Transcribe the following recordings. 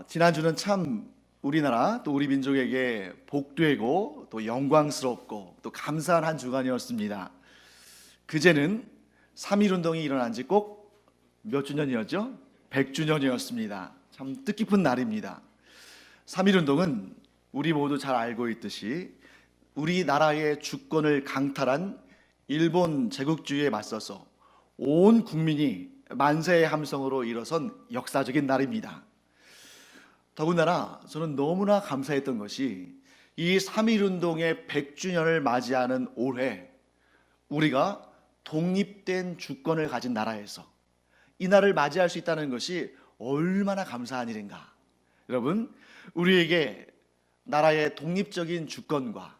지난주는 참 우리나라 또 우리 민족에게 복되고 또 영광스럽고 또 감사한 한 주간이었습니다. 그제는 3.1운동이 일어난 지 꼭 몇 주년이었죠? 100주년이었습니다. 참 뜻깊은 날입니다. 3.1운동은 우리 모두 잘 알고 있듯이 우리나라의 주권을 강탈한 일본 제국주의에 맞서서 온 국민이 만세의 함성으로 일어선 역사적인 날입니다. 더군다나 저는 너무나 감사했던 것이 이 3.1운동의 100주년을 맞이하는 올해 우리가 독립된 주권을 가진 나라에서 이 날을 맞이할 수 있다는 것이 얼마나 감사한 일인가. 여러분, 우리에게 나라의 독립적인 주권과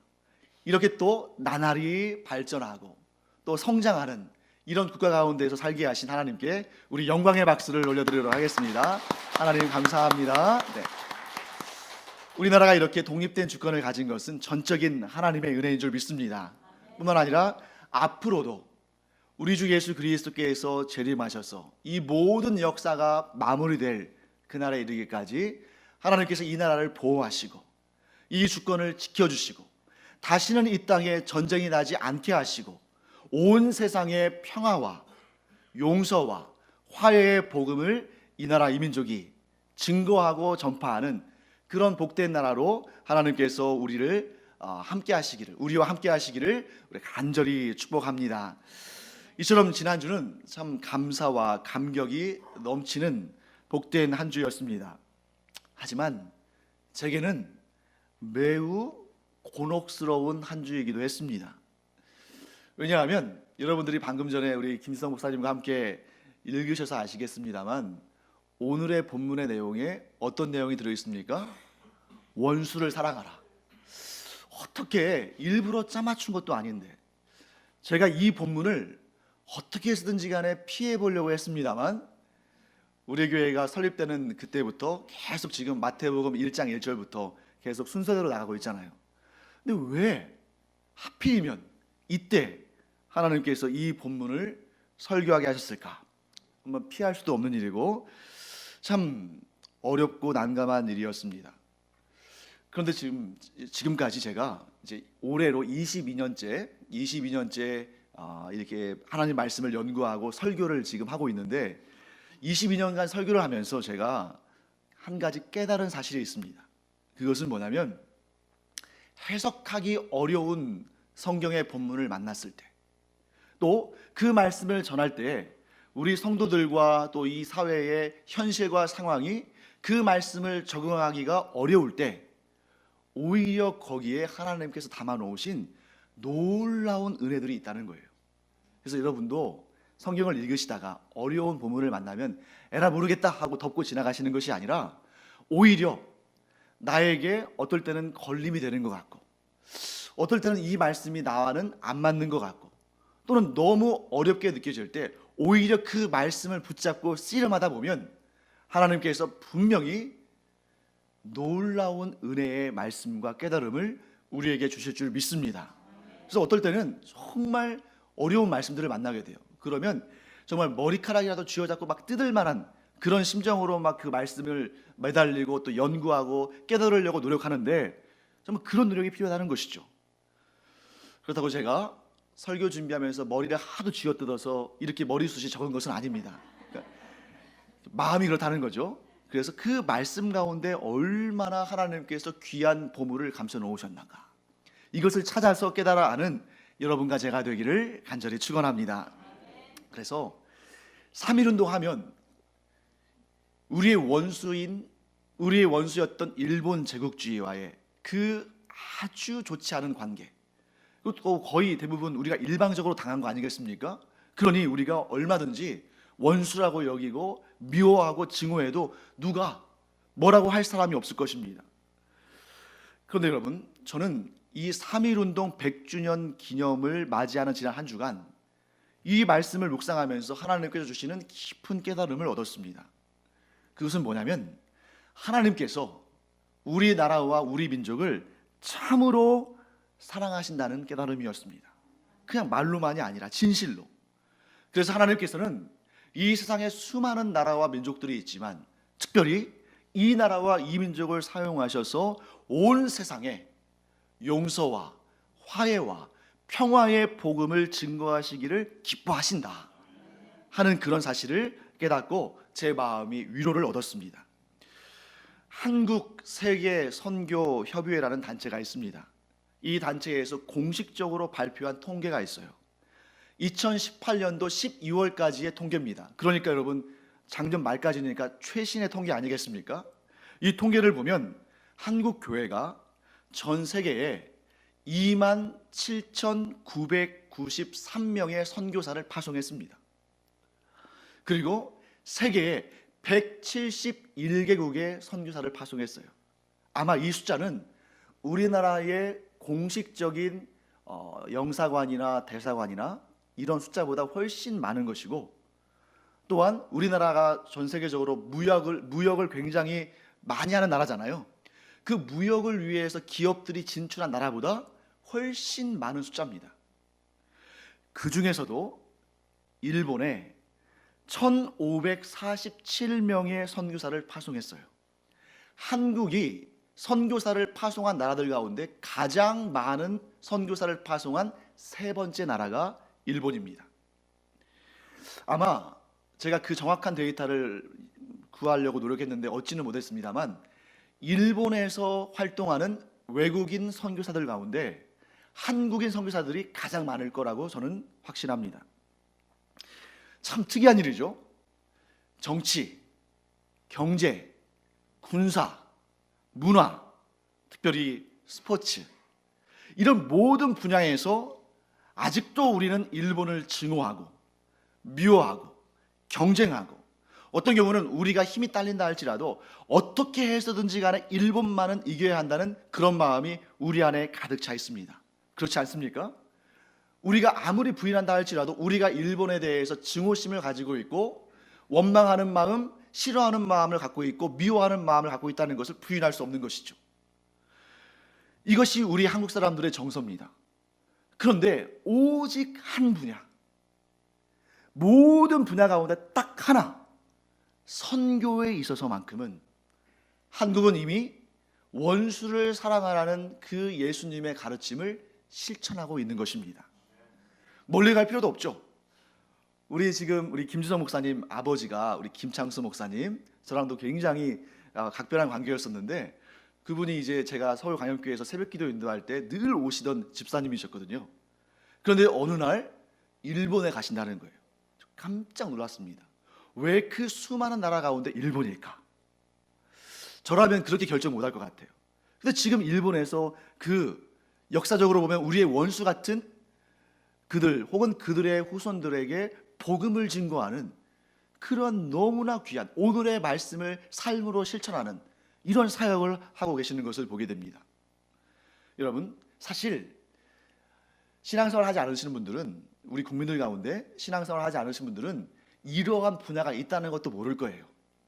이렇게 또 나날이 발전하고 또 성장하는 이런 국가 가운데서 살게 하신 하나님께 우리 영광의 박수를 올려드리도록 하겠습니다. 하나님 감사합니다. 네. 우리나라가 이렇게 독립된 주권을 가진 것은 전적인 하나님의 은혜인 줄 믿습니다. 뿐만 아니라 앞으로도 우리 주 예수 그리스도께서 재림하셔서 이 모든 역사가 마무리될 그날에 이르기까지 하나님께서 이 나라를 보호하시고 이 주권을 지켜주시고 다시는 이 땅에 전쟁이 나지 않게 하시고 온 세상의 평화와 용서와 화해의 복음을 이 나라 이 민족이 증거하고 전파하는 그런 복된 나라로 하나님께서 우리를 함께 하시기를, 우리와 함께 하시기를 우리 간절히 축복합니다. 이처럼 지난주는 참 감사와 감격이 넘치는 복된 한 주였습니다. 하지만 제게는 매우 곤혹스러운 한 주이기도 했습니다. 왜냐하면 여러분들이 방금 전에 우리 김지성 목사님과 함께 읽으셔서 아시겠습니다만 오늘의 본문의 내용에 어떤 내용이 들어있습니까? 원수를 사랑하라. 어떻게 일부러 짜맞춘 것도 아닌데 제가 이 본문을 어떻게 해서든지 간에 피해 보려고 했습니다만 우리 교회가 설립되는 그때부터 계속 지금 마태복음 1장 1절부터 계속 순서대로 나가고 있잖아요. 근데 왜 하필이면 이때 하나님께서 이 본문을 설교하게 하셨을까? 한번 피할 수도 없는 일이고 참 어렵고 난감한 일이었습니다. 그런데 지금까지 제가 이제 올해로 22년째 이렇게 하나님 말씀을 연구하고 설교를 지금 하고 있는데 22년간 설교를 하면서 제가 한 가지 깨달은 사실이 있습니다. 그것은 뭐냐면 해석하기 어려운 성경의 본문을 만났을 때 또 그 말씀을 전할 때 우리 성도들과 또 이 사회의 현실과 상황이 그 말씀을 적응하기가 어려울 때 오히려 거기에 하나님께서 담아놓으신 놀라운 은혜들이 있다는 거예요. 그래서 여러분도 성경을 읽으시다가 어려운 본문을 만나면 에라 모르겠다 하고 덮고 지나가시는 것이 아니라 오히려 나에게 어떨 때는 걸림이 되는 것 같고 어떨 때는 이 말씀이 나와는 안 맞는 것 같고 또는 너무 어렵게 느껴질 때 오히려 그 말씀을 붙잡고 씨름하다 보면 하나님께서 분명히 놀라운 은혜의 말씀과 깨달음을 우리에게 주실 줄 믿습니다. 그래서 어떨 때는 정말 어려운 말씀들을 만나게 돼요. 그러면 정말 머리카락이라도 쥐어잡고 막 뜯을 만한 그런 심정으로 막 그 말씀을 매달리고 또 연구하고 깨달으려고 노력하는데 정말 그런 노력이 필요하다는 것이죠. 그렇다고 제가 설교 준비하면서 머리를 하도 쥐어뜯어서 이렇게 머리숱이 적은 것은 아닙니다. 그러니까 마음이 그렇다는 거죠. 그래서 그 말씀 가운데 얼마나 하나님께서 귀한 보물을 감춰 놓으셨는가 이것을 찾아서 깨달아 아는 여러분과 제가 되기를 간절히 축원합니다. 그래서 3.1운동 하면 우리의 원수였던 일본 제국주의와의 그 아주 좋지 않은 관계, 그리고 거의 대부분 우리가 일방적으로 당한 거 아니겠습니까? 그러니 우리가 얼마든지 원수라고 여기고 미워하고 증오해도 누가 뭐라고 할 사람이 없을 것입니다. 그런데 여러분, 저는 이 3.1운동 100주년 기념을 맞이하는 지난 한 주간 이 말씀을 묵상하면서 하나님께서 주시는 깊은 깨달음을 얻었습니다. 그것은 뭐냐면 하나님께서 우리나라와 우리 민족을 참으로 사랑하신다는 깨달음이었습니다. 그냥 말로만이 아니라 진실로. 그래서 하나님께서는 이 세상에 수많은 나라와 민족들이 있지만 특별히 이 나라와 이 민족을 사용하셔서 온 세상에 용서와 화해와 평화의 복음을 증거하시기를 기뻐하신다 하는 그런 사실을 깨닫고 제 마음이 위로를 얻었습니다. 한국 세계 선교 협의회라는 단체가 있습니다. 이 단체에서 공식적으로 발표한 통계가 있어요. 2018년도 12월까지의 통계입니다. 그러니까 여러분 작년 말까지니까 최신의 통계 아니겠습니까? 이 통계를 보면 한국 교회가 전 세계에 27,993명의 선교사를 파송했습니다. 그리고 세계에 171개국의 선교사를 파송했어요. 아마 이 숫자는 우리나라의 공식적인 영사관이나 대사관이나 이런 숫자보다 훨씬 많은 것이고, 또한 우리나라가 전 세계적으로 무역을 굉장히 많이 하는 나라잖아요. 그 무역을 위해서 기업들이 진출한 나라보다 훨씬 많은 숫자입니다. 그 중에서도 일본에 1,547명의 선교사를 파송했어요. 한국이 선교사를 파송한 나라들 가운데 가장 많은 선교사를 파송한 세 번째 나라가 일본입니다. 아마 제가 그 정확한 데이터를 구하려고 노력했는데 얻지는 못했습니다만, 일본에서 활동하는 외국인 선교사들 가운데 한국인 선교사들이 가장 많을 거라고 저는 확신합니다. 참 특이한 일이죠. 정치, 경제, 군사, 문화, 특별히 스포츠, 이런 모든 분야에서 아직도 우리는 일본을 증오하고 미워하고 경쟁하고, 어떤 경우는 우리가 힘이 딸린다 할지라도 어떻게 해서든지 간에 일본만은 이겨야 한다는 그런 마음이 우리 안에 가득 차 있습니다. 그렇지 않습니까? 우리가 아무리 부인한다 할지라도 우리가 일본에 대해서 증오심을 가지고 있고, 원망하는 마음, 싫어하는 마음을 갖고 있고, 미워하는 마음을 갖고 있다는 것을 부인할 수 없는 것이죠. 이것이 우리 한국 사람들의 정서입니다. 그런데 오직 한 분야, 모든 분야 가운데 딱 하나, 선교에 있어서만큼은 한국은 이미 원수를 사랑하라는 그 예수님의 가르침을 실천하고 있는 것입니다. 멀리 갈 필요도 없죠. 우리 김주성 목사님 아버지가 우리 김창수 목사님, 저랑도 굉장히 각별한 관계였었는데, 그분이 이제 제가 서울 광역교회에서 새벽기도 인도할 때 늘 오시던 집사님이셨거든요. 그런데 어느 날 일본에 가신다는 거예요. 깜짝 놀랐습니다. 왜 그 수많은 나라 가운데 일본일까? 저라면 그렇게 결정 못할 것 같아요. 근데 지금 일본에서 그 역사적으로 보면 우리의 원수 같은 그들 혹은 그들의 후손들에게 복음을 증거하는 그런 너무나 귀한 오늘의 말씀을 삶으로 실천하는 이런 사역을 하고 계시는 것을 보게 됩니다. 여러분, 사실 신앙생활 하지 않으시는 분들은, 우리 국민들 가운데 신앙생활 하지 않으신 분들은 이러한 분야가 있다는 것도 모를 거예요.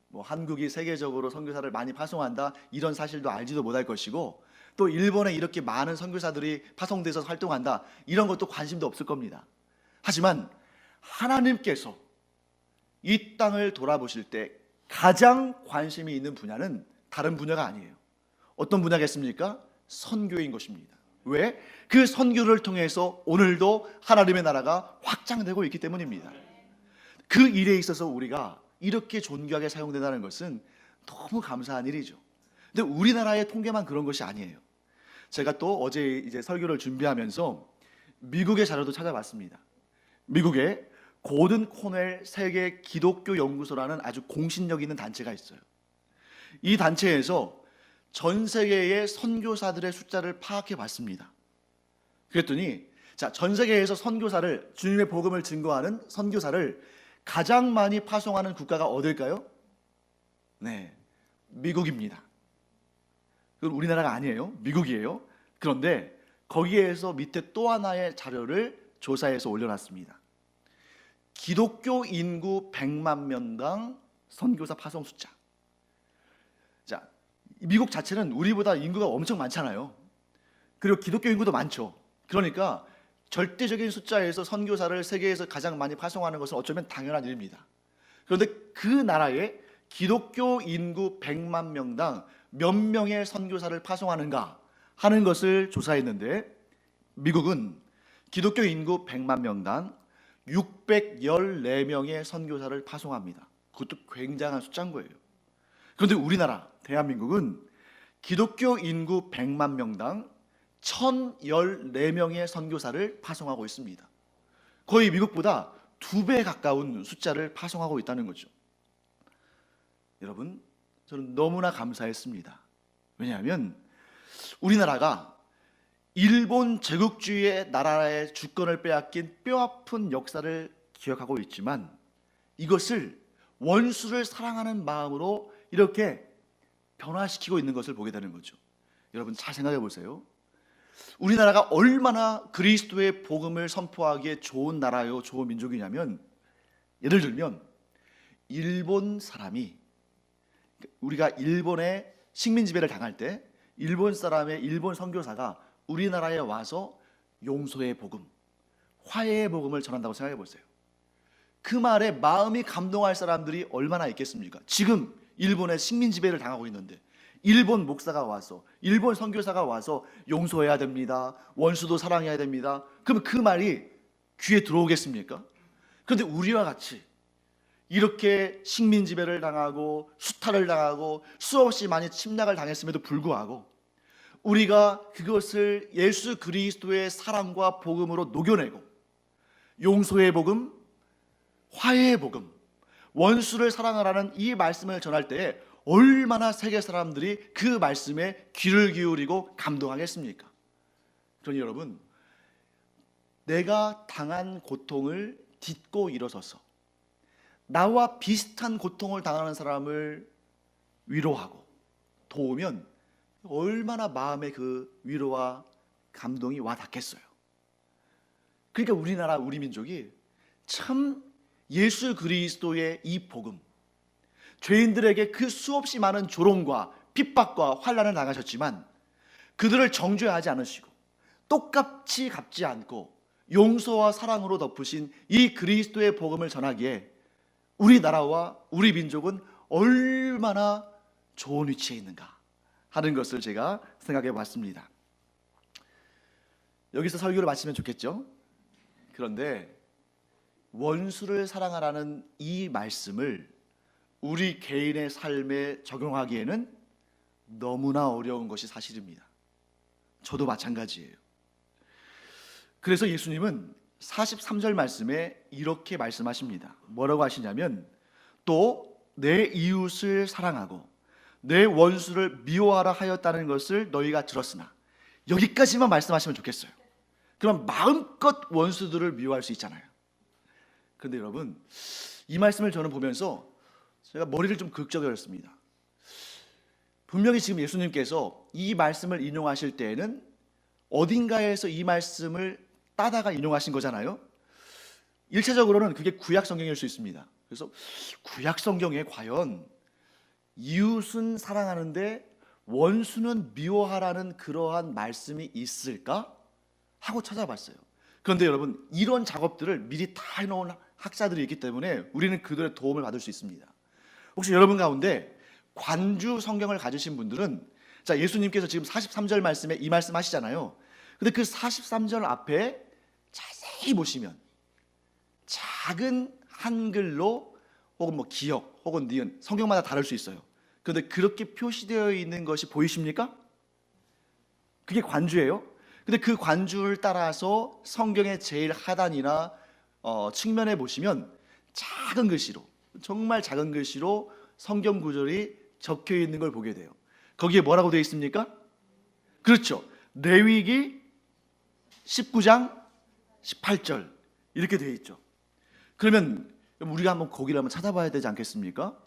뭐 한국이 세계적으로 선교사를 많이 파송한다 이런 사실도 알지도 못할 것이고, 또 일본에 이렇게 많은 선교사들이 파송돼서 활동한다 이런 것도 관심도 없을 겁니다. 하지만 하나님께서 이 땅을 돌아보실 때 가장 관심이 있는 분야는 다른 분야가 아니에요. 어떤 분야겠습니까? 선교인 것입니다. 왜? 그 선교를 통해서 오늘도 하나님의 나라가 확장되고 있기 때문입니다. 그 일에 있어서 우리가 이렇게 존귀하게 사용된다는 것은 너무 감사한 일이죠. 근데 우리나라의 통계만 그런 것이 아니에요. 제가 또 어제 이제 설교를 준비하면서 미국의 자료도 찾아봤습니다. 미국에 고든 코넬 세계 기독교 연구소라는 아주 공신력 있는 단체가 있어요. 이 단체에서 전 세계의 선교사들의 숫자를 파악해 봤습니다. 그랬더니 전 세계에서 선교사를, 주님의 복음을 증거하는 선교사를 가장 많이 파송하는 국가가 어딜까요? 네, 미국입니다. 그건 우리나라가 아니에요. 미국이에요. 그런데 거기에서 밑에 또 하나의 자료를 조사해서 올려놨습니다. 기독교 인구 100만 명당 선교사 파송 숫자. 자, 미국 자체는 우리보다 인구가 엄청 많잖아요. 그리고 기독교 인구도 많죠. 그러니까 절대적인 숫자에서 선교사를 세계에서 가장 많이 파송하는 것은 어쩌면 당연한 일입니다. 그런데 그 나라의 기독교 인구 100만 명당 몇 명의 선교사를 파송하는가 하는 것을 조사했는데, 미국은 기독교 인구 100만 명당 614명의 선교사를 파송합니다. 그것도 굉장한 숫자인 거예요. 그런데 우리나라 대한민국은 기독교 인구 100만 명당 1014명의 선교사를 파송하고 있습니다. 거의 미국보다 2배 가까운 숫자를 파송하고 있다는 거죠. 여러분, 저는 너무나 감사했습니다. 왜냐하면 우리나라가 일본 제국주의의 나라의 주권을 빼앗긴 뼈아픈 역사를 기억하고 있지만, 이것을 원수를 사랑하는 마음으로 이렇게 변화시키고 있는 것을 보게 되는 거죠. 여러분, 잘 생각해 보세요. 우리나라가 얼마나 그리스도의 복음을 선포하기에 좋은 나라요, 좋은 민족이냐면, 예를 들면 일본 사람이, 우리가 일본의 식민 지배를 당할 때 일본 사람의 일본 선교사가 우리나라에 와서 용서의 복음, 화해의 복음을 전한다고 생각해 보세요. 그 말에 마음이 감동할 사람들이 얼마나 있겠습니까? 지금 일본의 식민 지배를 당하고 있는데 일본 목사가 와서, 일본 선교사가 와서 용서해야 됩니다, 원수도 사랑해야 됩니다, 그러면 그 말이 귀에 들어오겠습니까? 그런데 우리와 같이 이렇게 식민 지배를 당하고 수탈을 당하고 수없이 많이 침략을 당했음에도 불구하고 우리가 그것을 예수 그리스도의 사랑과 복음으로 녹여내고 용서의 복음, 화해의 복음, 원수를 사랑하라는 이 말씀을 전할 때에 얼마나 세계 사람들이 그 말씀에 귀를 기울이고 감동하겠습니까? 그러니 여러분, 내가 당한 고통을 딛고 일어서서 나와 비슷한 고통을 당하는 사람을 위로하고 도우면 얼마나 마음에 그 위로와 감동이 와 닿겠어요. 그러니까 우리나라, 우리 민족이 참 예수 그리스도의 이 복음, 죄인들에게 그 수없이 많은 조롱과 핍박과 환난을 당하셨지만 그들을 정죄하지 않으시고 똑같이 갚지 않고 용서와 사랑으로 덮으신 이 그리스도의 복음을 전하기에 우리나라와 우리 민족은 얼마나 좋은 위치에 있는가 하는 것을 제가 생각해 봤습니다. 여기서 설교를 마치면 좋겠죠? 그런데 원수를 사랑하라는 이 말씀을 우리 개인의 삶에 적용하기에는 너무나 어려운 것이 사실입니다. 저도 마찬가지예요. 그래서 예수님은 43절 말씀에 이렇게 말씀하십니다. 뭐라고 하시냐면, 또 내 이웃을 사랑하고 내 원수를 미워하라 하였다는 것을 너희가 들었으나, 여기까지만 말씀하시면 좋겠어요. 그럼 마음껏 원수들을 미워할 수 있잖아요. 그런데 여러분, 이 말씀을 저는 보면서 제가 머리를 좀 긁적였습니다. 분명히 지금 예수님께서 이 말씀을 인용하실 때에는 어딘가에서 이 말씀을 따다가 인용하신 거잖아요. 1차적으로는 그게 구약 성경일 수 있습니다. 그래서 구약 성경에 과연 이웃은 사랑하는데 원수는 미워하라는 그러한 말씀이 있을까 하고 찾아봤어요. 그런데 여러분, 이런 작업들을 미리 다 해놓은 학자들이 있기 때문에 우리는 그들의 도움을 받을 수 있습니다. 혹시 여러분 가운데 관주 성경을 가지신 분들은, 자, 예수님께서 지금 43절 말씀에 이 말씀 하시잖아요. 근데 그 43절 앞에 자세히 보시면 작은 한글로 혹은 뭐 기역 혹은 니은, 성경마다 다를 수 있어요. 그런데 그렇게 표시되어 있는 것이 보이십니까? 그게 관주예요. 근데 그 관주를 따라서 성경의 제일 하단이나 측면에 보시면 작은 글씨로, 정말 작은 글씨로 성경 구절이 적혀 있는 걸 보게 돼요. 거기에 뭐라고 되어 있습니까? 그렇죠. 레위기 19장 18절 이렇게 되어 있죠. 그러면 우리가 한번 거기를 한번 찾아봐야 되지 않겠습니까?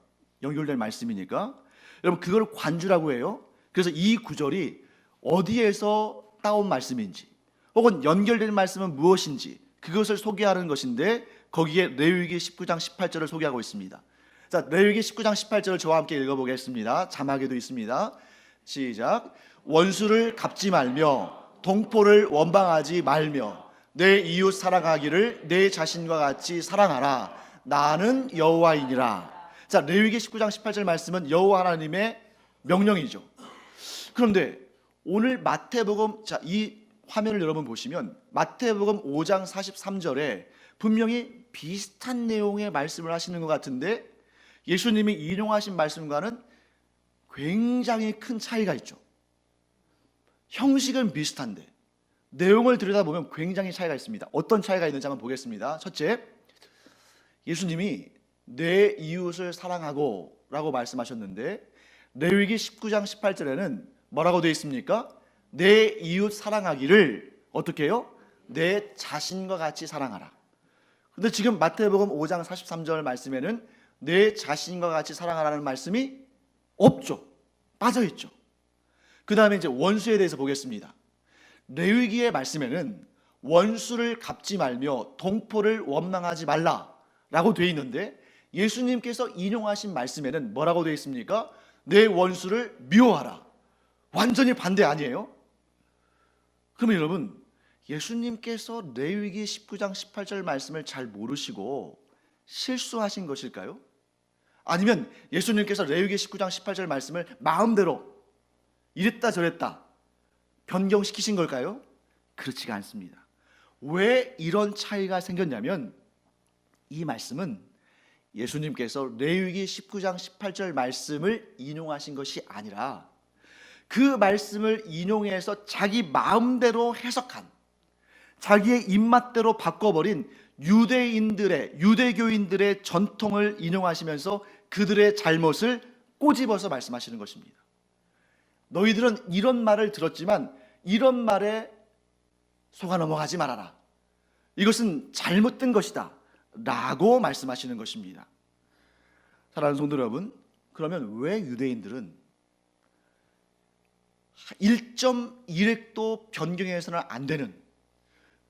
연결된 말씀이니까. 여러분, 그걸 관주라고 해요. 그래서 이 구절이 어디에서 따온 말씀인지 혹은 연결된 말씀은 무엇인지 그것을 소개하는 것인데, 거기에 레위기 19장 18절을 소개하고 있습니다. 자, 레위기 19장 18절을 저와 함께 읽어보겠습니다. 자막에도 있습니다. 시작. 원수를 갚지 말며 동포를 원방하지 말며 내 이웃 사랑하기를 내 자신과 같이 사랑하라. 나는 여호와이니라. 자, 레위기 19장 18절 말씀은 여호와 하나님의 명령이죠. 그런데 오늘 마태복음, 자, 이 화면을 여러분 보시면 마태복음 5장 43절에 분명히 비슷한 내용의 말씀을 하시는 것 같은데 예수님이 인용하신 말씀과는 굉장히 큰 차이가 있죠. 형식은 비슷한데 내용을 들여다보면 굉장히 차이가 있습니다. 어떤 차이가 있는지 한번 보겠습니다. 첫째, 예수님이 내 이웃을 사랑하고 라고 말씀하셨는데 레위기 19장 18절에는 뭐라고 되어 있습니까? 내 이웃 사랑하기를 어떻게 해요? 내 자신과 같이 사랑하라. 근데 지금 마태복음 5장 43절 말씀에는 내 자신과 같이 사랑하라는 말씀이 없죠. 빠져있죠. 그 다음에 이제 원수에 대해서 보겠습니다. 레위기의 말씀에는 원수를 갚지 말며 동포를 원망하지 말라라고 되어 있는데 예수님께서 인용하신 말씀에는 뭐라고 되어 있습니까? 내 원수를 미워하라. 완전히 반대 아니에요? 그러면 여러분, 예수님께서 레위기 19장 18절 말씀을 잘 모르시고 실수하신 것일까요? 아니면 예수님께서 레위기 19장 18절 말씀을 마음대로 이랬다 저랬다 변경시키신 걸까요? 그렇지가 않습니다. 왜 이런 차이가 생겼냐면 이 말씀은 예수님께서 레위기 19장 18절 말씀을 인용하신 것이 아니라 그 말씀을 인용해서 자기 마음대로 해석한, 자기의 입맛대로 바꿔버린 유대교인들의 전통을 인용하시면서 그들의 잘못을 꼬집어서 말씀하시는 것입니다. 너희들은 이런 말을 들었지만 이런 말에 속아 넘어가지 말아라. 이것은 잘못된 것이다 라고 말씀하시는 것입니다. 사랑하는 성도 여러분, 그러면 왜 유대인들은 1.1획도 변경해서는 안 되는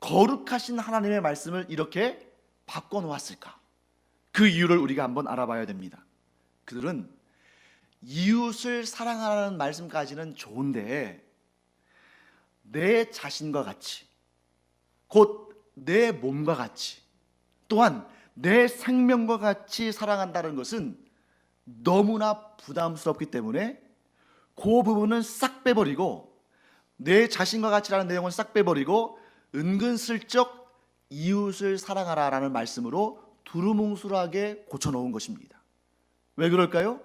거룩하신 하나님의 말씀을 이렇게 바꿔놓았을까? 그 이유를 우리가 한번 알아봐야 됩니다. 그들은 이웃을 사랑하라는 말씀까지는 좋은데 내 자신과 같이, 곧 내 몸과 같이, 또한 내 생명과 같이 사랑한다는 것은 너무나 부담스럽기 때문에 그 부분은 싹 빼버리고 내 자신과 같이라는 내용은 싹 빼버리고 은근슬쩍 이웃을 사랑하라라는 말씀으로 두루뭉술하게 고쳐놓은 것입니다. 왜 그럴까요?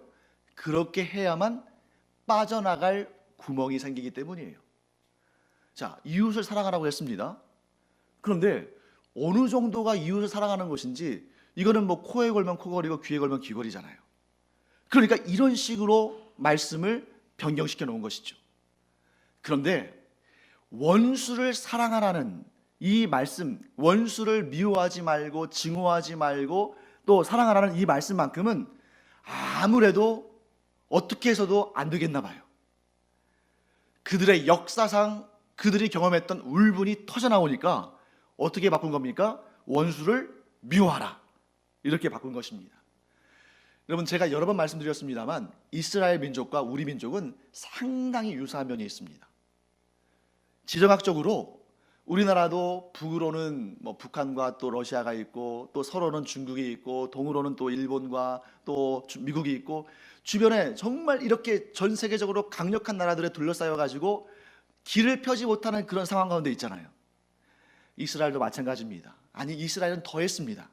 그렇게 해야만 빠져나갈 구멍이 생기기 때문이에요. 자, 이웃을 사랑하라고 했습니다. 그런데 어느 정도가 이웃을 사랑하는 것인지 이거는 뭐 코에 걸면 코걸이고 귀에 걸면 귀걸이잖아요. 그러니까 이런 식으로 말씀을 변경시켜 놓은 것이죠. 그런데 원수를 사랑하라는 이 말씀, 원수를 미워하지 말고 증오하지 말고 또 사랑하라는 이 말씀만큼은 아무래도 어떻게 해서도 안 되겠나 봐요. 그들의 역사상 그들이 경험했던 울분이 터져나오니까 어떻게 바꾼 겁니까? 원수를 미워하라, 이렇게 바꾼 것입니다. 여러분, 제가 여러 번 말씀드렸습니다만 이스라엘 민족과 우리 민족은 상당히 유사한 면이 있습니다. 지정학적으로 우리나라도 북으로는 뭐 북한과 또 러시아가 있고 또 서로는 중국이 있고 동으로는 또 일본과 또 미국이 있고 주변에 정말 이렇게 전 세계적으로 강력한 나라들에 둘러싸여 가지고 길을 펴지 못하는 그런 상황 가운데 있잖아요. 이스라엘도 마찬가지입니다. 아니, 이스라엘은 더했습니다.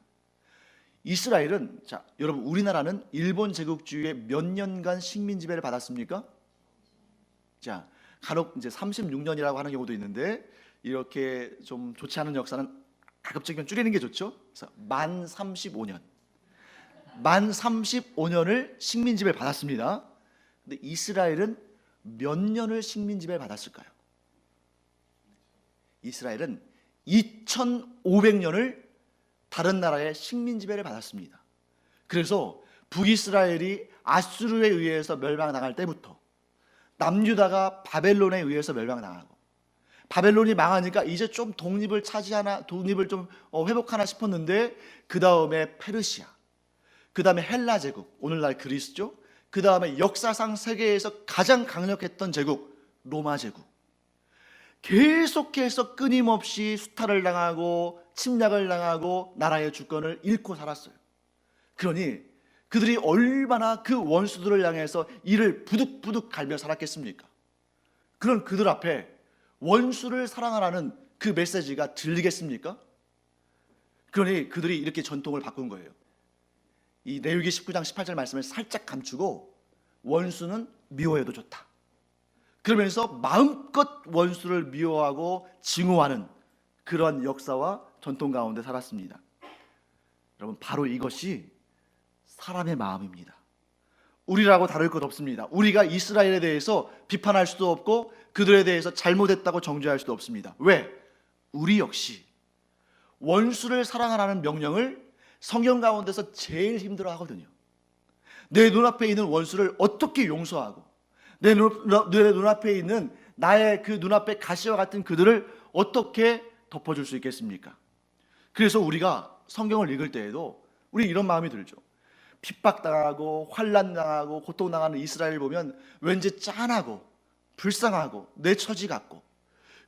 이스라엘은, 자, 여러분, 우리나라는 일본 제국주의의 몇 년간 식민 지배를 받았습니까? 자, 간혹 이제 36년이라고 하는 경우도 있는데 이렇게 좀 좋지 않은 역사는 가급적이면 줄이는 게 좋죠. 그래서 만 35년, 만 35년을 식민 지배를 받았습니다. 근데 이스라엘은 몇 년을 식민 지배를 받았을까요? 이스라엘은 2500년을 다른 나라의 식민 지배를 받았습니다. 그래서 북이스라엘이 아수르에 의해서 멸망당할 때부터 남유다가 바벨론에 의해서 멸망당하고 바벨론이 망하니까 이제 좀 독립을 좀 회복하나 싶었는데 그 다음에 페르시아, 그 다음에 헬라 제국, 오늘날 그리스죠. 그 다음에 역사상 세계에서 가장 강력했던 제국 로마 제국, 계속해서 끊임없이 수탈을 당하고 침략을 당하고 나라의 주권을 잃고 살았어요. 그러니 그들이 얼마나 그 원수들을 향해서 이를 부득부득 갈며 살았겠습니까? 그런 그들 앞에 원수를 사랑하라는 그 메시지가 들리겠습니까? 그러니 그들이 이렇게 전통을 바꾼 거예요. 이 레위기 19장 18절 말씀을 살짝 감추고 원수는 미워해도 좋다. 그러면서 마음껏 원수를 미워하고 증오하는 그런 역사와 전통 가운데 살았습니다. 여러분, 바로 이것이 사람의 마음입니다. 우리라고 다를 것 없습니다. 우리가 이스라엘에 대해서 비판할 수도 없고 그들에 대해서 잘못했다고 정죄할 수도 없습니다. 왜? 우리 역시 원수를 사랑하라는 명령을 성경 가운데서 제일 힘들어 하거든요. 내 눈앞에 있는 원수를 어떻게 용서하고 내 눈앞에 있는 나의 그 눈앞에 가시와 같은 그들을 어떻게 덮어줄 수 있겠습니까? 그래서 우리가 성경을 읽을 때에도 우리 이런 마음이 들죠. 핍박당하고 환난당하고 고통당하는 이스라엘을 보면 왠지 짠하고 불쌍하고 내 처지 같고,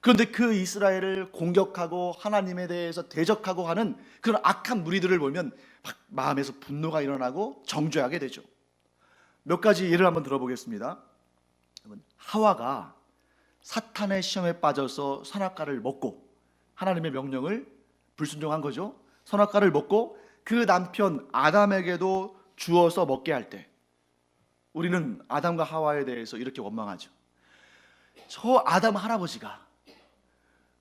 그런데 그 이스라엘을 공격하고 하나님에 대해서 대적하고 하는 그런 악한 무리들을 보면 막 마음에서 분노가 일어나고 정죄하게 되죠. 몇 가지 예를 한번 들어보겠습니다. 하와가 사탄의 시험에 빠져서 선악과를 먹고 하나님의 명령을 불순종한 거죠. 선악과를 먹고 그 남편 아담에게도 주어서 먹게 할 때 우리는 아담과 하와에 대해서 이렇게 원망하죠. 저 아담 할아버지가,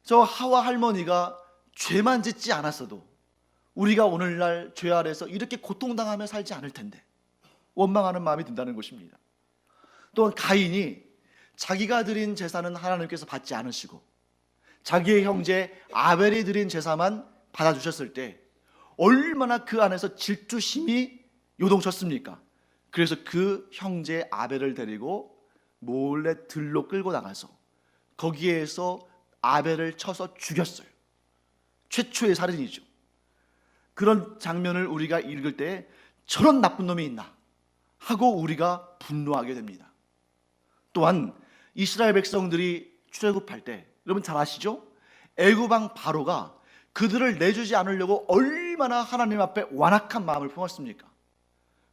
저 하와 할머니가 죄만 짓지 않았어도 우리가 오늘날 죄 아래서 이렇게 고통당하며 살지 않을 텐데, 원망하는 마음이 든다는 것입니다. 또한 가인이 자기가 드린 제사는 하나님께서 받지 않으시고 자기의 형제 아벨이 드린 제사만 받아주셨을 때 얼마나 그 안에서 질투심이 요동쳤습니까? 그래서 그 형제 아벨을 데리고 몰래 들로 끌고 나가서 거기에서 아벨을 쳐서 죽였어요. 최초의 살인이죠. 그런 장면을 우리가 읽을 때 저런 나쁜 놈이 있나 하고 우리가 분노하게 됩니다. 또한 이스라엘 백성들이 출애굽할 때, 여러분 잘 아시죠? 애굽 왕 바로가 그들을 내주지 않으려고 얼마나 하나님 앞에 완악한 마음을 품었습니까?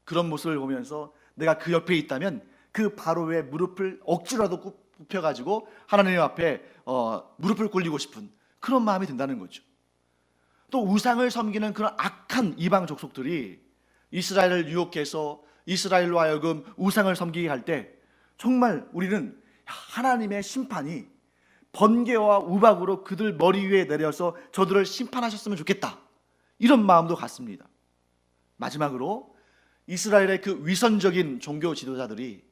그런 모습을 보면서 내가 그 옆에 있다면 그 바로의 무릎을 억지로라도 굽혀가지고 하나님 앞에 무릎을 꿇리고 싶은 그런 마음이 든다는 거죠. 또 우상을 섬기는 그런 악한 이방 족속들이 이스라엘을 유혹해서 이스라엘로 하여금 우상을 섬기게 할 때 정말 우리는 하나님의 심판이 번개와 우박으로 그들 머리 위에 내려서 저들을 심판하셨으면 좋겠다, 이런 마음도 갖습니다. 마지막으로 이스라엘의 그 위선적인 종교 지도자들이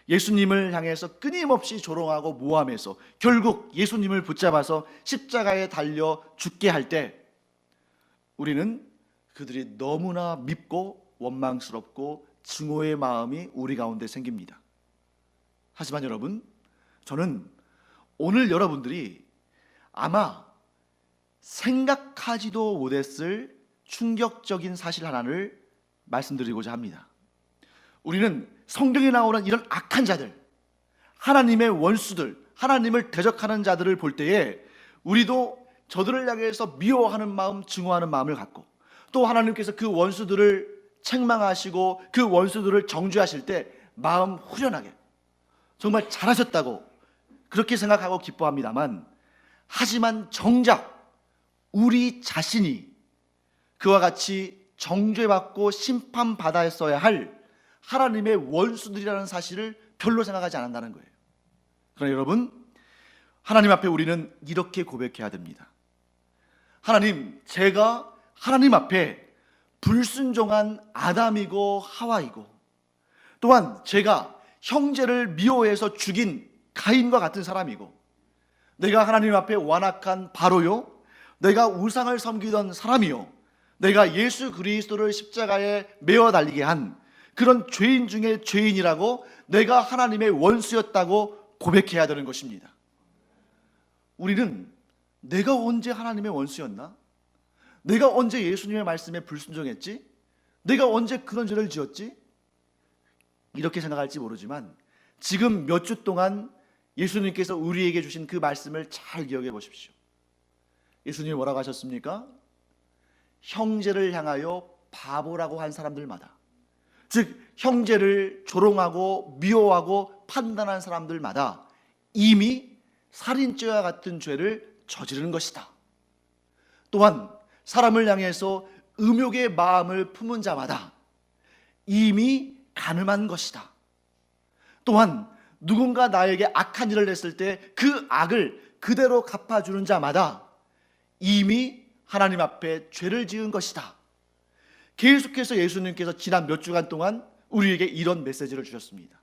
예수님을 향해서 끊임없이 조롱하고 모함해서 결국 예수님을 붙잡아서 십자가에 달려 죽게 할 때 우리는 그들이 너무나 밉고 원망스럽고 증오의 마음이 우리 가운데 생깁니다. 하지만 여러분, 저는 오늘 여러분들이 아마 생각하지도 못했을 충격적인 사실 하나를 말씀드리고자 합니다. 우리는 성경에 나오는 이런 악한 자들, 하나님의 원수들, 하나님을 대적하는 자들을 볼 때에 우리도 저들을 향해서 미워하는 마음, 증오하는 마음을 갖고, 또 하나님께서 그 원수들을 책망하시고 그 원수들을 정죄하실 때 마음 후련하게 정말 잘하셨다고 그렇게 생각하고 기뻐합니다만, 하지만 정작 우리 자신이 그와 같이 정죄받고 심판받았어야 할 하나님의 원수들이라는 사실을 별로 생각하지 않는다는 거예요. 그러나 여러분, 하나님 앞에 우리는 이렇게 고백해야 됩니다. 하나님, 제가 하나님 앞에 불순종한 아담이고 하와이고, 또한 제가 형제를 미워해서 죽인 가인과 같은 사람이고, 내가 하나님 앞에 완악한 바로요, 내가 우상을 섬기던 사람이요, 내가 예수 그리스도를 십자가에 매어 달리게 한 그런 죄인 중에 죄인이라고 내가 하나님의 원수였다고 고백해야 되는 것입니다. 우리는 내가 언제 하나님의 원수였나? 내가 언제 예수님의 말씀에 불순종했지? 내가 언제 그런 죄를 지었지? 이렇게 생각할지 모르지만 지금 몇 주 동안 예수님께서 우리에게 주신 그 말씀을 잘 기억해 보십시오. 예수님이 뭐라고 하셨습니까? 형제를 향하여 바보라고 한 사람들마다, 즉 형제를 조롱하고 미워하고 판단한 사람들마다 이미 살인죄와 같은 죄를 저지르는 것이다. 또한 사람을 향해서 음욕의 마음을 품은 자마다 이미 간음한 것이다. 또한 누군가 나에게 악한 일을 했을 때 그 악을 그대로 갚아주는 자마다 이미 하나님 앞에 죄를 지은 것이다. 계속해서 예수님께서 지난 몇 주간 동안 우리에게 이런 메시지를 주셨습니다.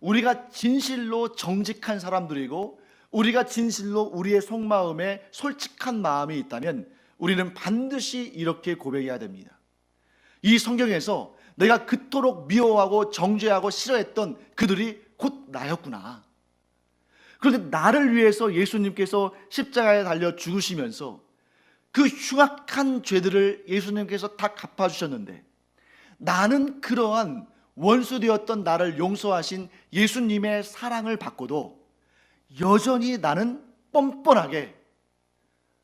우리가 진실로 정직한 사람들이고 우리가 진실로 우리의 속마음에 솔직한 마음이 있다면 우리는 반드시 이렇게 고백해야 됩니다. 이 성경에서 내가 그토록 미워하고 정죄하고 싫어했던 그들이 곧 나였구나. 그런데 나를 위해서 예수님께서 십자가에 달려 죽으시면서 그 흉악한 죄들을 예수님께서 다 갚아주셨는데 나는 그러한 원수되었던 나를 용서하신 예수님의 사랑을 받고도 여전히 나는 뻔뻔하게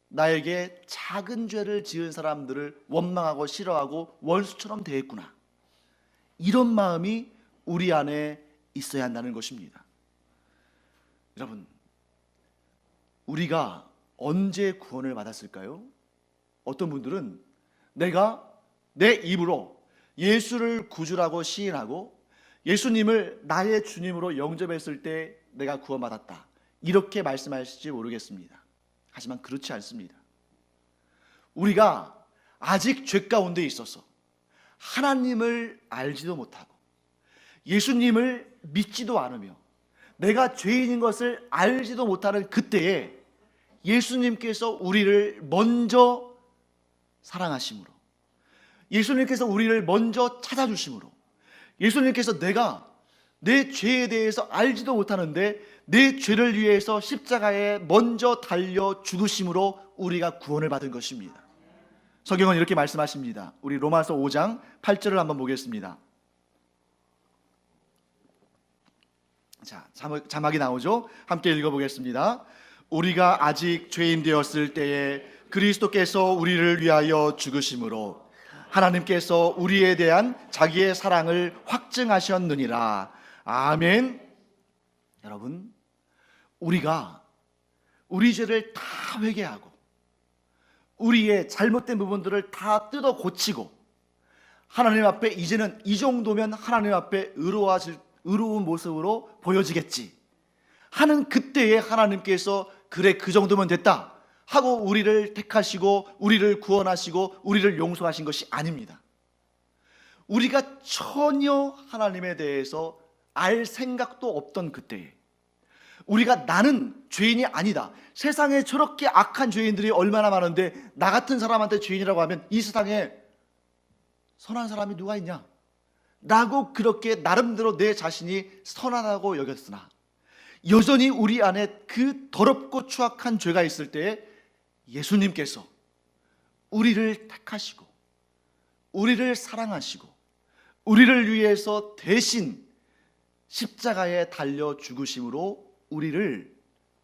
나에게 작은 죄를 지은 사람들을 원망하고 싫어하고 원수처럼 대했구나. 이런 마음이 우리 안에 있어야 한다는 것입니다. 여러분, 우리가 언제 구원을 받았을까요? 어떤 분들은 내가 내 입으로 예수를 구주라고 시인하고 예수님을 나의 주님으로 영접했을 때 내가 구원받았다, 이렇게 말씀하실지 모르겠습니다. 하지만 그렇지 않습니다. 우리가 아직 죄 가운데 있어서 하나님을 알지도 못하고 예수님을 믿지도 않으며 내가 죄인인 것을 알지도 못하는 그때에 예수님께서 우리를 먼저 사랑하심으로, 예수님께서 우리를 먼저 찾아주심으로, 예수님께서 내가 내 죄에 대해서 알지도 못하는데 내 죄를 위해서 십자가에 먼저 달려 죽으심으로 우리가 구원을 받은 것입니다. 성경은 이렇게 말씀하십니다. 우리 로마서 5장 8절을 한번 보겠습니다. 자, 자막이 나오죠? 함께 읽어보겠습니다. 우리가 아직 죄인 되었을 때에 그리스도께서 우리를 위하여 죽으심으로 하나님께서 우리에 대한 자기의 사랑을 확증하셨느니라. 아멘. 여러분, 우리가 우리 죄를 다 회개하고 우리의 잘못된 부분들을 다 뜯어 고치고 하나님 앞에 이제는 이 정도면 하나님 앞에 의로운 모습으로 보여지겠지 하는 그때에 하나님께서 그래, 그 정도면 됐다 하고 우리를 택하시고 우리를 구원하시고 우리를 용서하신 것이 아닙니다. 우리가 전혀 하나님에 대해서 알 생각도 없던 그때에 우리가 나는 죄인이 아니다, 세상에 저렇게 악한 죄인들이 얼마나 많은데 나 같은 사람한테 죄인이라고 하면 이 세상에 선한 사람이 누가 있냐 라고 그렇게 나름대로 내 자신이 선하다고 여겼으나 여전히 우리 안에 그 더럽고 추악한 죄가 있을 때에 예수님께서 우리를 택하시고 우리를 사랑하시고 우리를 위해서 대신 십자가에 달려 죽으심으로 우리를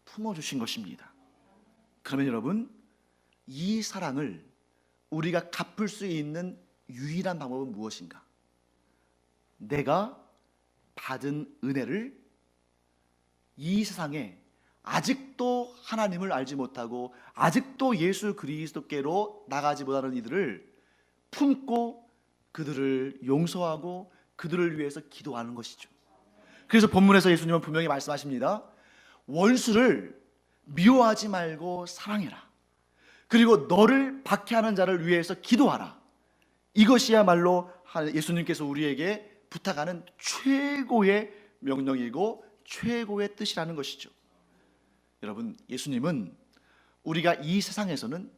품어주신 것입니다. 그러면 여러분, 이 사랑을 우리가 갚을 수 있는 유일한 방법은 무엇인가? 내가 받은 은혜를 이 세상에 아직도 하나님을 알지 못하고 아직도 예수 그리스도께로 나가지 못하는 이들을 품고 그들을 용서하고 그들을 위해서 기도하는 것이죠. 그래서 본문에서 예수님은 분명히 말씀하십니다. 원수를 미워하지 말고 사랑해라. 그리고 너를 박해하는 자를 위해서 기도하라. 이것이야말로 예수님께서 우리에게 부탁하는 최고의 명령이고 최고의 뜻이라는 것이죠. 여러분, 예수님은 우리가 이 세상에서는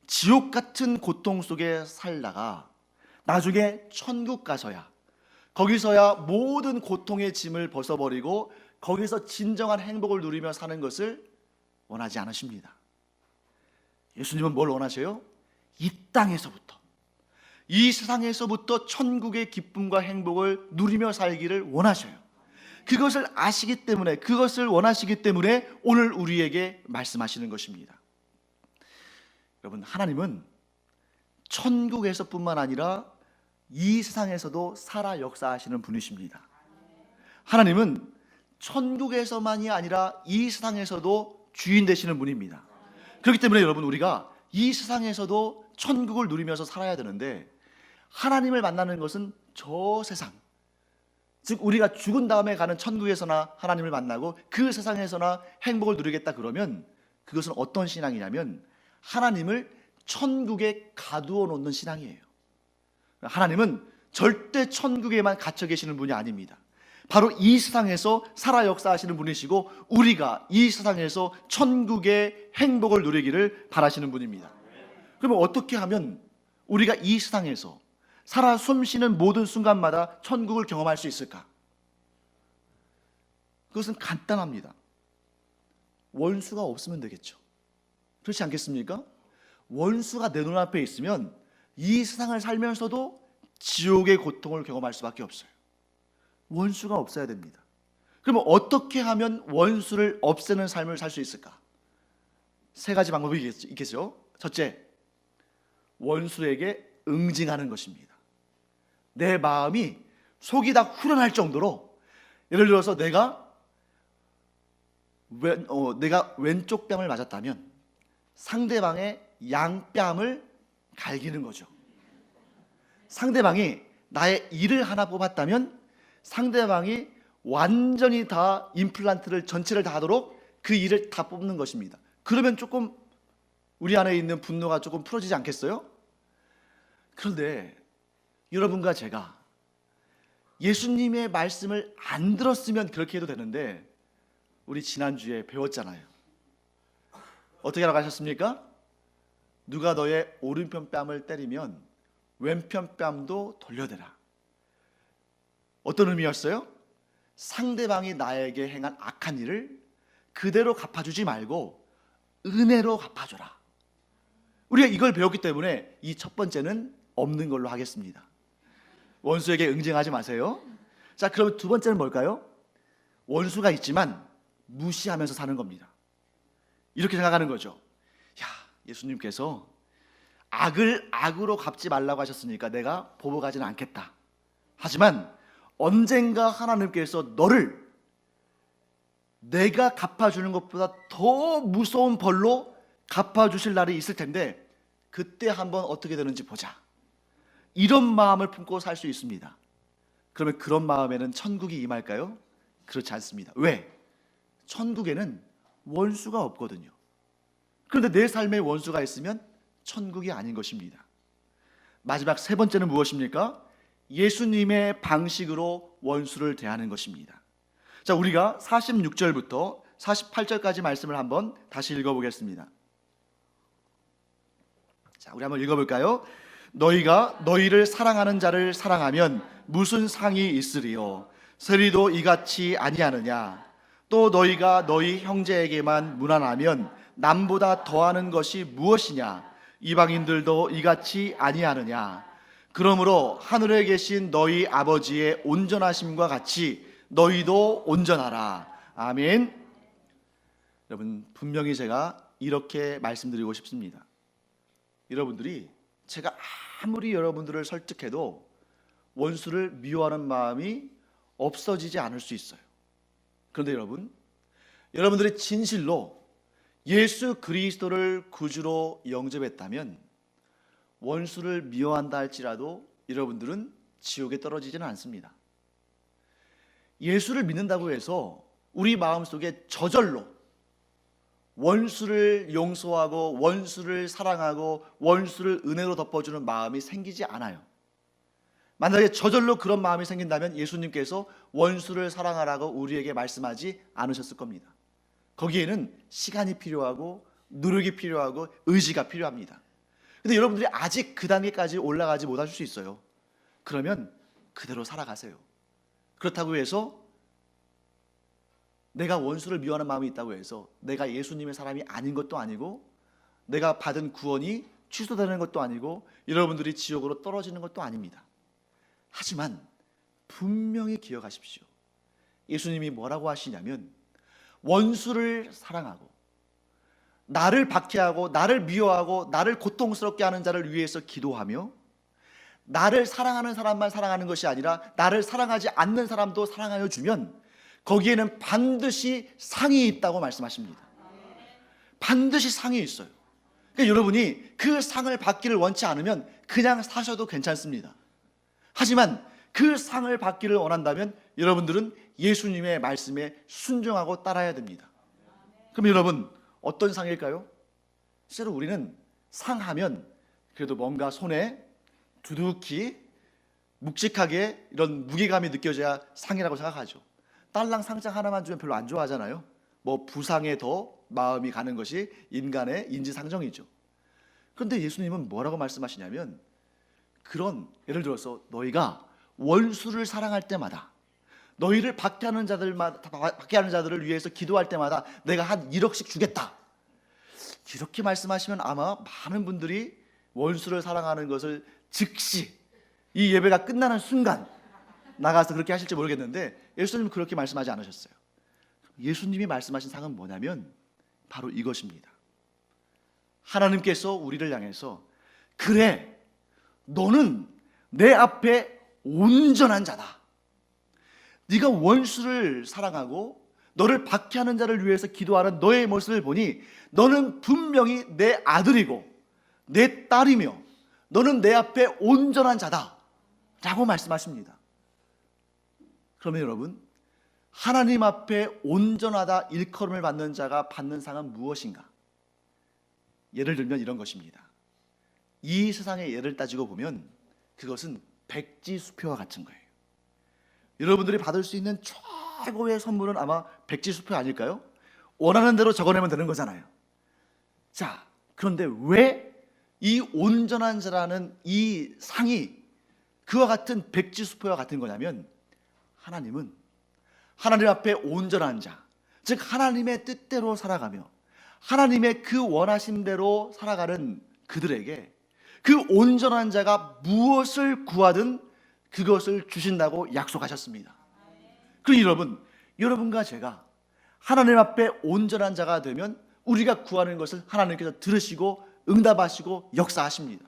지옥 같은 고통 속에 살다가 나중에 천국 가서야, 거기서야 모든 고통의 짐을 벗어버리고 거기서 진정한 행복을 누리며 사는 것을 원하지 않으십니다. 예수님은 뭘 원하세요? 이 땅에서부터, 이 세상에서부터 천국의 기쁨과 행복을 누리며 살기를 원하셔요. 그것을 아시기 때문에, 그것을 원하시기 때문에 오늘 우리에게 말씀하시는 것입니다. 여러분, 하나님은 천국에서뿐만 아니라 이 세상에서도 살아 역사하시는 분이십니다. 하나님은 천국에서만이 아니라 이 세상에서도 주인 되시는 분입니다. 그렇기 때문에 여러분, 우리가 이 세상에서도 천국을 누리면서 살아야 되는데, 하나님을 만나는 것은 저 세상, 즉 우리가 죽은 다음에 가는 천국에서나 하나님을 만나고 그 세상에서나 행복을 누리겠다 그러면, 그것은 어떤 신앙이냐면 하나님을 천국에 가두어 놓는 신앙이에요. 하나님은 절대 천국에만 갇혀 계시는 분이 아닙니다. 바로 이 세상에서 살아 역사하시는 분이시고, 우리가 이 세상에서 천국의 행복을 누리기를 바라시는 분입니다. 그러면 어떻게 하면 우리가 이 세상에서 살아 숨쉬는 모든 순간마다 천국을 경험할 수 있을까? 그것은 간단합니다. 원수가 없으면 되겠죠. 그렇지 않겠습니까? 원수가 내 눈앞에 있으면 이 세상을 살면서도 지옥의 고통을 경험할 수밖에 없어요. 원수가 없어야 됩니다. 그러면 어떻게 하면 원수를 없애는 삶을 살 수 있을까? 세 가지 방법이 있겠죠. 첫째, 원수에게 응징하는 것입니다. 내 마음이 속이 다 후련할 정도로, 예를 들어서 내가 왼쪽 뺨을 맞았다면 상대방의 양뺨을 갈기는 거죠. 상대방이 나의 이를 하나 뽑았다면 상대방이 완전히 다 임플란트를 전체를 다 하도록 그 이를 다 뽑는 것입니다. 그러면 조금 우리 안에 있는 분노가 조금 풀어지지 않겠어요? 그런데 여러분과 제가 예수님의 말씀을 안 들었으면 그렇게 해도 되는데, 우리 지난주에 배웠잖아요. 어떻게 하라고 하셨습니까? 누가 너의 오른편 뺨을 때리면 왼편 뺨도 돌려대라. 어떤 의미였어요? 상대방이 나에게 행한 악한 일을 그대로 갚아주지 말고 은혜로 갚아줘라. 우리가 이걸 배웠기 때문에 이 첫 번째는 없는 걸로 하겠습니다. 원수에게 응징하지 마세요. 자, 그럼 두 번째는 뭘까요? 원수가 있지만 무시하면서 사는 겁니다. 이렇게 생각하는 거죠. 야, 예수님께서 악을 악으로 갚지 말라고 하셨으니까 내가 보복하지는 않겠다. 하지만 언젠가 하나님께서 너를 내가 갚아주는 것보다 더 무서운 벌로 갚아주실 날이 있을 텐데, 그때 한번 어떻게 되는지 보자. 이런 마음을 품고 살 수 있습니다. 그러면 그런 마음에는 천국이 임할까요? 그렇지 않습니다. 왜? 천국에는 원수가 없거든요. 그런데 내 삶에 원수가 있으면 천국이 아닌 것입니다. 마지막 세 번째는 무엇입니까? 예수님의 방식으로 원수를 대하는 것입니다. 자, 우리가 46절부터 48절까지 말씀을 한번 다시 읽어보겠습니다. 자, 우리 한번 읽어볼까요? 너희가 너희를 사랑하는 자를 사랑하면 무슨 상이 있으리요? 세리도 이같이 아니하느냐? 또 너희가 너희 형제에게만 무난하면 남보다 더하는 것이 무엇이냐? 이방인들도 이같이 아니하느냐? 그러므로 하늘에 계신 너희 아버지의 온전하심과 같이 너희도 온전하라. 아멘. 여러분, 분명히 제가 이렇게 말씀드리고 싶습니다. 여러분들이, 제가 아무리 여러분들을 설득해도 원수를 미워하는 마음이 없어지지 않을 수 있어요. 그런데 여러분들이 진실로 예수 그리스도를 구주로 영접했다면 원수를 미워한다 할지라도 여러분들은 지옥에 떨어지지는 않습니다. 예수를 믿는다고 해서 우리 마음속에 저절로 원수를 용서하고 원수를 사랑하고 원수를 은혜로 덮어주는 마음이 생기지 않아요. 만약에 저절로 그런 마음이 생긴다면 예수님께서 원수를 사랑하라고 우리에게 말씀하지 않으셨을 겁니다. 거기에는 시간이 필요하고 노력이 필요하고 의지가 필요합니다. 근데 여러분들이 아직 그 단계까지 올라가지 못하실 수 있어요. 그러면 그대로 살아가세요. 그렇다고 해서 내가 원수를 미워하는 마음이 있다고 해서 내가 예수님의 사람이 아닌 것도 아니고, 내가 받은 구원이 취소되는 것도 아니고, 여러분들이 지옥으로 떨어지는 것도 아닙니다. 하지만 분명히 기억하십시오. 예수님이 뭐라고 하시냐면, 원수를 사랑하고 나를 박해하고 나를 미워하고 나를 고통스럽게 하는 자를 위해서 기도하며 나를 사랑하는 사람만 사랑하는 것이 아니라 나를 사랑하지 않는 사람도 사랑하여 주면 거기에는 반드시 상이 있다고 말씀하십니다. 반드시 상이 있어요. 그러니까 여러분이 그 상을 받기를 원치 않으면 그냥 사셔도 괜찮습니다. 하지만 그 상을 받기를 원한다면 여러분들은 예수님의 말씀에 순종하고 따라야 됩니다. 그럼 여러분, 어떤 상일까요? 실제로 우리는 상하면 그래도 뭔가 손에 두둑히 묵직하게 이런 무게감이 느껴져야 상이라고 생각하죠. 딸랑 상장 하나만 주면 별로 안 좋아하잖아요. 뭐 부상에 더 마음이 가는 것이 인간의 인지상정이죠. 그런데 예수님은 뭐라고 말씀하시냐면, 그런 예를 들어서 너희가 원수를 사랑할 때마다, 너희를 박해하는 자들을 위해서 기도할 때마다 내가 한 1억씩 주겠다, 이렇게 말씀하시면 아마 많은 분들이 원수를 사랑하는 것을 즉시 이 예배가 끝나는 순간 나가서 그렇게 하실지 모르겠는데, 예수님은 그렇게 말씀하지 않으셨어요. 예수님이 말씀하신 상은 뭐냐면 바로 이것입니다. 하나님께서 우리를 향해서, 그래, 너는 내 앞에 온전한 자다. 네가 원수를 사랑하고 너를 박해하는 자를 위해서 기도하는 너의 모습을 보니 너는 분명히 내 아들이고 내 딸이며 너는 내 앞에 온전한 자다 라고 말씀하십니다. 그러면 여러분, 하나님 앞에 온전하다 일컬음을 받는 자가 받는 상은 무엇인가? 예를 들면 이런 것입니다. 이 세상의 예를 따지고 보면 그것은 백지수표와 같은 거예요. 여러분들이 받을 수 있는 최고의 선물은 아마 백지수표 아닐까요? 원하는 대로 적어내면 되는 거잖아요. 자, 그런데 왜 이 온전한 자라는 이 상이 그와 같은 백지수표와 같은 거냐면, 하나님은 하나님 앞에 온전한 자, 즉 하나님의 뜻대로 살아가며 하나님의 그 원하신 대로 살아가는 그들에게 그 온전한 자가 무엇을 구하든 그것을 주신다고 약속하셨습니다. 그리고 여러분과 제가 하나님 앞에 온전한 자가 되면 우리가 구하는 것을 하나님께서 들으시고 응답하시고 역사하십니다.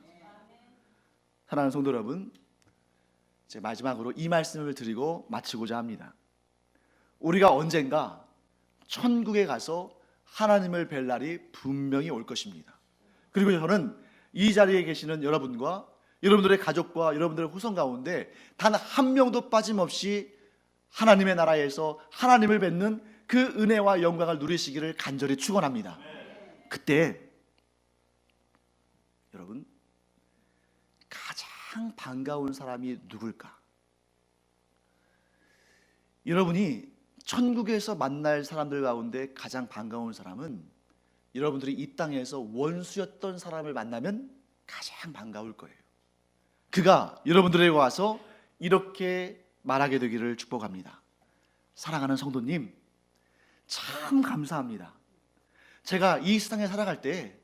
사랑하는 성도 여러분, 이제 마지막으로 이 말씀을 드리고 마치고자 합니다. 우리가 언젠가 천국에 가서 하나님을 뵐 날이 분명히 올 것입니다. 그리고 저는 이 자리에 계시는 여러분과 여러분들의 가족과 여러분들의 후손 가운데 단 한 명도 빠짐없이 하나님의 나라에서 하나님을 뵙는 그 은혜와 영광을 누리시기를 간절히 축원합니다. 그때 여러분, 가장 반가운 사람이 누굴까? 여러분이 천국에서 만날 사람들 가운데 가장 반가운 사람은 여러분들이 이 땅에서 원수였던 사람을 만나면 가장 반가울 거예요. 그가 여러분들에게 와서 이렇게 말하게 되기를 축복합니다. 사랑하는 성도님, 참 감사합니다. 제가 이 세상에 살아갈 때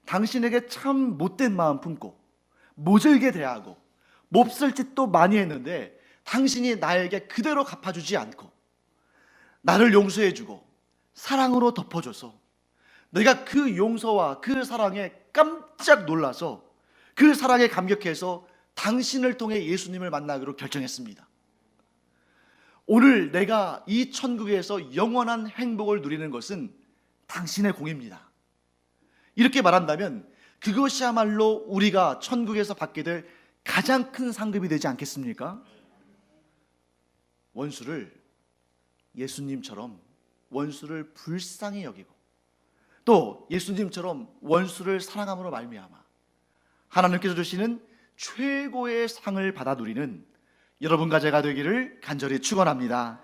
당신에게 참 못된 마음 품고 모질게 대하고 몹쓸 짓도 많이 했는데 당신이 나에게 그대로 갚아주지 않고 나를 용서해주고 사랑으로 덮어줘서 내가 그 용서와 그 사랑에 깜짝 놀라서 그 사랑에 감격해서 당신을 통해 예수님을 만나기로 결정했습니다. 오늘 내가 이 천국에서 영원한 행복을 누리는 것은 당신의 공입니다. 이렇게 말한다면 그것이야말로 우리가 천국에서 받게 될 가장 큰 상급이 되지 않겠습니까? 원수를 예수님처럼 원수를 불쌍히 여기고 또 예수님처럼 원수를 사랑함으로 말미암아 하나님께서 주시는 최고의 상을 받아 누리는 여러분과 제가 되기를 간절히 축원합니다.